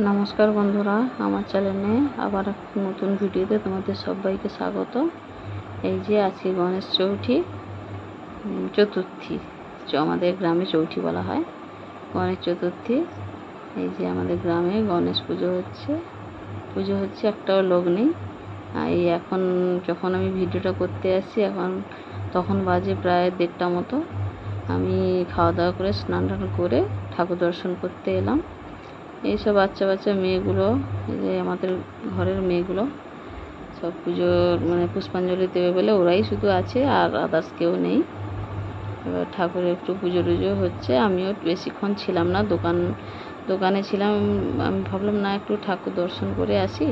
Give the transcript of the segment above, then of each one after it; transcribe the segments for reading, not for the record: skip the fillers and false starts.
নমস্কার বন্ধুরা, আমার চ্যানেলে আবার একটা নতুন ভিডিওতে তোমাদের সবাইকে স্বাগত। এই যে আজকে গণেশ চতুর্থী, আমাদের গ্রামে চৌঠি বলা হয়, গণেশ চতুর্থী। এই যে আমাদের গ্রামে গণেশ পুজো হচ্ছে, একটাও লোক নেই। এই এখন যখন আমি ভিডিওটা করতে আসছি তখন বাজে প্রায় 1:30 মতো। আমি খাওয়া দাওয়া করে স্নান টান করে ঠাকুর দর্শন করতে এলাম। এইসব বাচ্চা মেয়েগুলো, এই যে আমাদের ঘরের মেয়েগুলো সব পুজোর পুষ্পাঞ্জলি দেবে বলে ওরাই শুধু আছে, আর আদার্স কেউ নেই। এবার ঠাকুরের একটু পুজো টুজো হচ্ছে। আমিও বেশিক্ষণ ছিলাম না, দোকানে ছিলাম। আমি ভাবলাম না একটু ঠাকুর দর্শন করে আসি,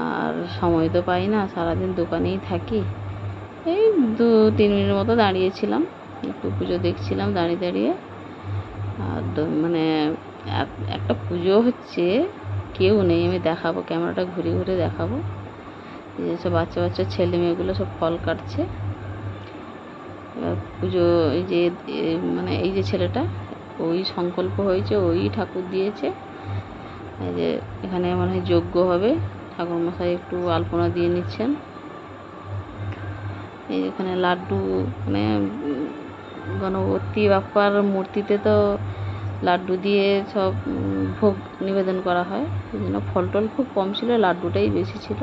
আর সময় তো পাই না, সারাদিন দোকানেই থাকি। এই 2-3 মিনিট মতো দাঁড়িয়েছিলাম, একটু পুজো দেখছিলাম দাঁড়িয়ে। আর একটা পুজো হচ্ছে, কেউ নেই। আমি দেখাবো, ক্যামেরাটা ঘুরে দেখাবো। এই যে সব বাচ্চা ছেলে মেয়েগুলো সব ফল কাটছে। পুজো এই যে ছেলেটা, ওই সংকল্প হয়েছে, ওই ঠাকুর দিয়েছে। এই যে এখানে মনে হয় যজ্ঞ হবে, ঠাকুর মশাই একটু আলপনা দিয়ে নিচ্ছেন। এই এখানে লাড্ডু, গণপতি বাপ্পার মূর্তিতে তো লাড্ডু দিয়ে সব ভোগ নিবেদন করা হয়। এই জন্য ফল টল খুব কম ছিল, লাড্ডুটাই বেশি ছিল।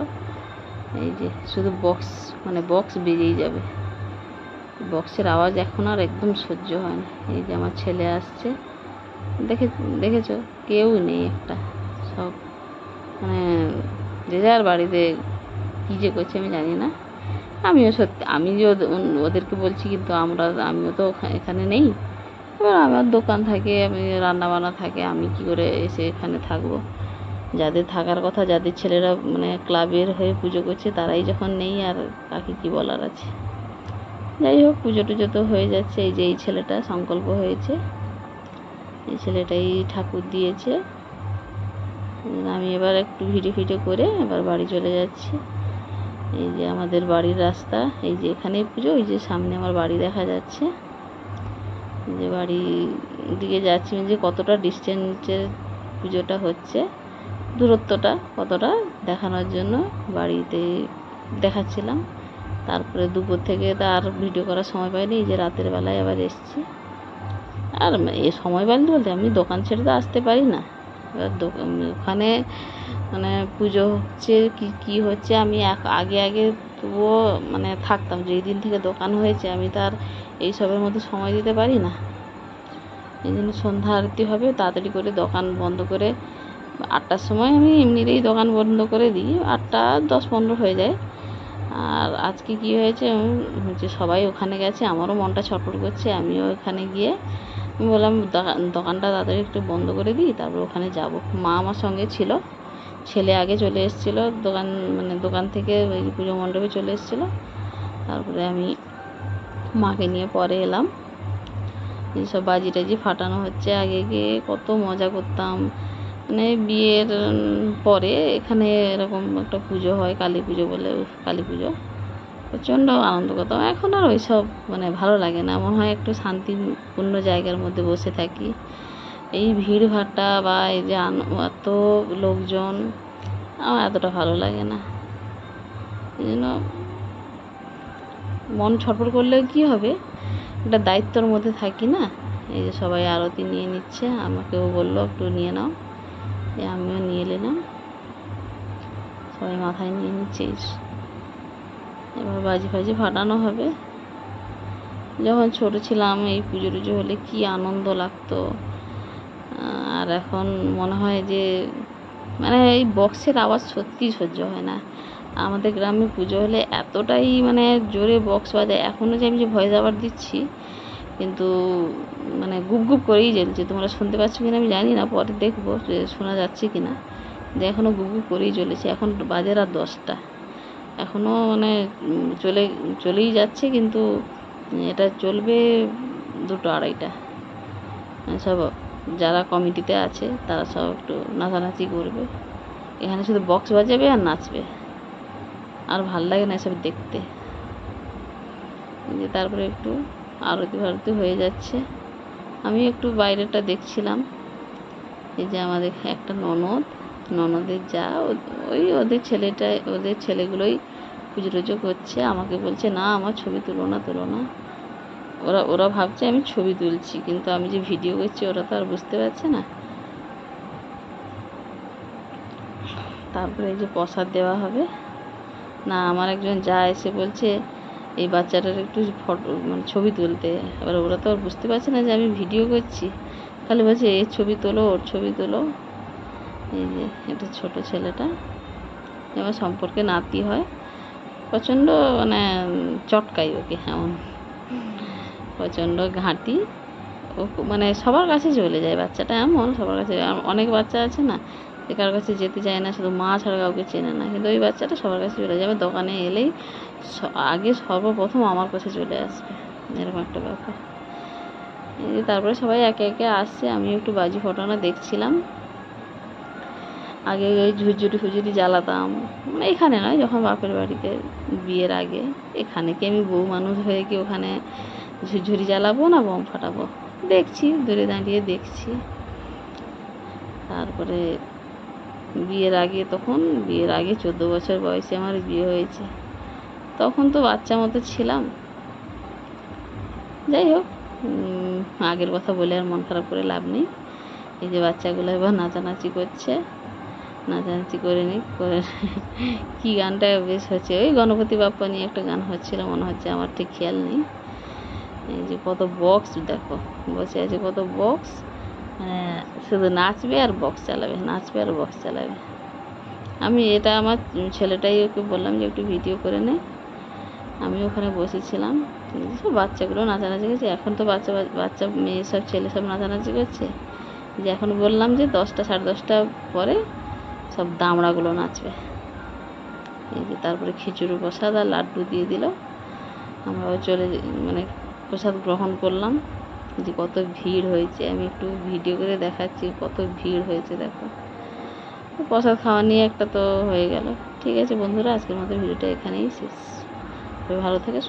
এই যে শুধু বক্স বেজেই যাবে, বক্সের আওয়াজ এখন আর একদম সহ্য হয় না। এই যে আমার ছেলে আসছে, দেখেছো, কেউ নেই একটা, সব যে যার বাড়িতে কী যে করছে আমি জানি না। আমি যে ওদেরকে বলছি, কিন্তু আমিও তো এখানে নেই। এবার আমার দোকান থাকে, আমি রান্না বান্না থাকে, আমি কি করে এসে এখানে থাকবো? যাদের থাকার কথা, যাদের ছেলেরা ক্লাবের হয়ে পুজো করছে, তারাই যখন নেই, আর কাকে কি বলার আছে? যাই হোক, পুজো টুজো তো হয়ে যাচ্ছে। এই যে এই ছেলেটা সংকল্প হয়েছে, এই ছেলেটাই ঠাকুর দিয়েছে। আমি এবার একটু ভিডিও করে এবার বাড়ি চলে যাচ্ছি। এই যে আমাদের বাড়ির রাস্তা, এই যে এখানেই পুজো, ওই যে সামনে আমার বাড়ি দেখা যাচ্ছে। যে বাড়ির দিকে যাচ্ছি, যে কতটা ডিস্টেন্সে পুজোটা হচ্ছে, দূরত্বটা কতটা দেখানোর জন্য বাড়িতে দেখাচ্ছিলাম। তারপরে দুপুর থেকে তো আর ভিডিও করার সময় পাইনি, এই যে রাতের বেলায় আবার এসছি। আর এ সময় বলতে আমি দোকান ছেড়ে তো আসতে পারি না। এবার ওখানে পুজো হচ্ছে কি হচ্ছে, আমি আগে তবুও থাকতাম। যেই দিন থেকে দোকান হয়েছে, আমি তো আর এইসবের মধ্যে সময় দিতে পারি না। এই জন্য সন্ধ্যা আরতি হবে, তাড়াতাড়ি করে দোকান বন্ধ করে 8টার সময় আমি এমনিতেই দোকান বন্ধ করে দিই, 8টা 10-15 হয়ে যায়। আর আজকে কি হয়েছে, সবাই ওখানে গেছে, আমারও মনটা ছটফট করছে। আমিও ওখানে গিয়ে বললাম দোকানটা তাড়াতাড়ি একটু বন্ধ করে দিই, তারপর ওখানে যাব। মা আমার সঙ্গে ছিল, ছেলে আগে চলে এসেছিলো দোকান থেকে, ওই পুজো মণ্ডপে চলে এসেছিলো। তারপরে আমি মাকে নিয়ে পরে এলাম। এইসব বাজি টাজি ফাটানো হচ্ছে। আগে গিয়ে কত মজা করতাম, বিয়ের পরে এখানে এরকম একটা পুজো হয়, কালী পুজো বলে, কালী পুজো, প্রচণ্ড আনন্দ করতাম। এখন আর ওইসব ভালো লাগে না, মনে হয় একটু শান্তিপূর্ণ জায়গার মধ্যে বসে থাকি। এই ভিড়ভাট্টা বা এই যে এত লোকজন, আমার এতটা ভালো লাগে না। এই জন্য মন ছটফট করলেও কী হবে, একটা দায়িত্বর মধ্যে থাকি না। এই যে সবাই আরতি নিয়ে নিচ্ছে, আমাকেও বললো একটু নিয়ে নাও, আমিও নিয়ে নিলাম। সবাই মাথায় নিয়ে নিচ্ছে। এবার বাজি ফাজি ফাটানো হবে। যখন ছোট ছিলাম, এই পুজো টুজো হলে কি আনন্দ লাগতো। আর এখন মনে হয় যে এই বক্সের আওয়াজ সত্যিই সহ্য হয় না। আমাদের গ্রামে পুজো হলে এতটাই জোরে বক্স বাজায়। এখনও যে আমি যে ভয়েস ওভার দিচ্ছি, কিন্তু গুপ করেই জ্বলছে। তোমরা শুনতে পাচ্ছ কিনা আমি জানি না, পরে দেখবো যে শোনা যাচ্ছে কিনা। যে এখনও গুপ করেই জ্বলেছে। এখন বাজে রাত 10টা, এখনও চলেই যাচ্ছে, কিন্তু এটা চলবে 2টা-2:30টা। সব যারা কমিটিতে আছে তারা সব একটু নাচানাচি করবে, এখানে শুধু বক্স বাজাবে আর নাচবে, আর ভাল লাগে না এসব দেখতে। যে তারপরে একটু আরতি ফারতি হয়ে যাচ্ছে, আমি একটু বাইরেটা দেখছিলাম। এই যে আমাদের একটা ননদের যা, ওই ওদের ছেলেগুলোই পুজো টুজো করছে। আমাকে বলছে না আমার ছবি তুলো না। ওরা ভাবছে আমি ছবি তুলছি, কিন্তু আমি যে ভিডিও করছি ওরা তো আর বুঝতে পারছে না। তারপরে এই যে প্রসাদ দেওয়া হবে না, আমার একজন যা এসে বলছে এই বাচ্চাটার একটু ফটো মানে ছবি তুলতে। এবার ওরা তো আর বুঝতে পারছে না যে আমি ভিডিও করছি, খালি বলছে এর ছবি তোলো, ওর ছবি তোলো। এই যে এটা ছোট ছেলেটা, আমার সম্পর্কে নাতি হয়, প্রচণ্ড মানে চটকাই ওকে, এমন প্রচণ্ড ঘাঁটি। ও মানে সবার কাছে চলে যায় বাচ্চাটা, এমন সবার কাছে। অনেক বাচ্চা আছে না যে কারোর কাছে যেতে চায় না, শুধু মা ছাড়া কাউকে চেনে না, কিন্তু ওই বাচ্চাটা সবার কাছে চলে যাবে। দোকানে এলেই আগে সর্বপ্রথম আমার কাছে চলে আসবে, এরকম একটা ব্যাপার। এই যে তারপরে সবাই একে একে আসছে, আমি একটু বাজি ফোটানো দেখছিলাম। আগে ওই ঝুরঝুরি ফুজুরি জ্বালাতাম, মানে এখানে নয়, যখন বাপের বাড়িতে বিয়ের আগে। এখানে কি আমি বউ মানুষ হয়ে কি ওখানে ঝুরঝুরি জ্বালাবো না বোম ফাটাবো? দেখছি, দূরে দাঁড়িয়ে দেখছি। তারপরে বিয়ের আগে 14 বছর বয়সে আমার বিয়ে হয়েছে, তখন তো বাচ্চা মতো ছিলাম। যাই হোক, আগের কথা বলে আর মন খারাপ করে লাভ নেই। এই যে বাচ্চাগুলো এবার নাচানাচি করছে, নাচানাচি করে কি গানটা বেশ হচ্ছে, ওই গণপতি বাপ্পা নিয়ে একটা গান হচ্ছিল মনে হচ্ছে, আমার ঠিক খেয়াল নেই। এই যে কত বক্স দেখো, বসে আছে কত বক্স, মানে শুধু নাচবে আর বক্স চালাবে। আমি এটা আমার ছেলেটাই ওকে বললাম যে একটু ভিডিও করে নে। আমি ওখানে বসেছিলাম, সব বাচ্চাগুলো নাচানাচি করছে। এখন তো বাচ্চা মেয়ে সব ছেলে সব নাচানাচি করছে। যে এখন বললাম যে 10টা সাড়ে 10টা পরে সব দামড়াগুলো নাচবে। এই যে তারপরে খিচুড়ি প্রসাদ আর লাড্ডু দিয়ে দিল, আমরাও মানে প্রসাদ গ্রহণ করলাম। যে কত ভিড় হয়েছে, আমি একটু ভিডিও করে দেখাচ্ছি কত ভিড় হয়েছে দেখো। প্রসাদ খাওয়া নিয়ে একটা তো হয়ে গেল। ঠিক আছে বন্ধুরা, আজকের মতো ভিডিওটা এখানেই শেষ। ভালো থেকে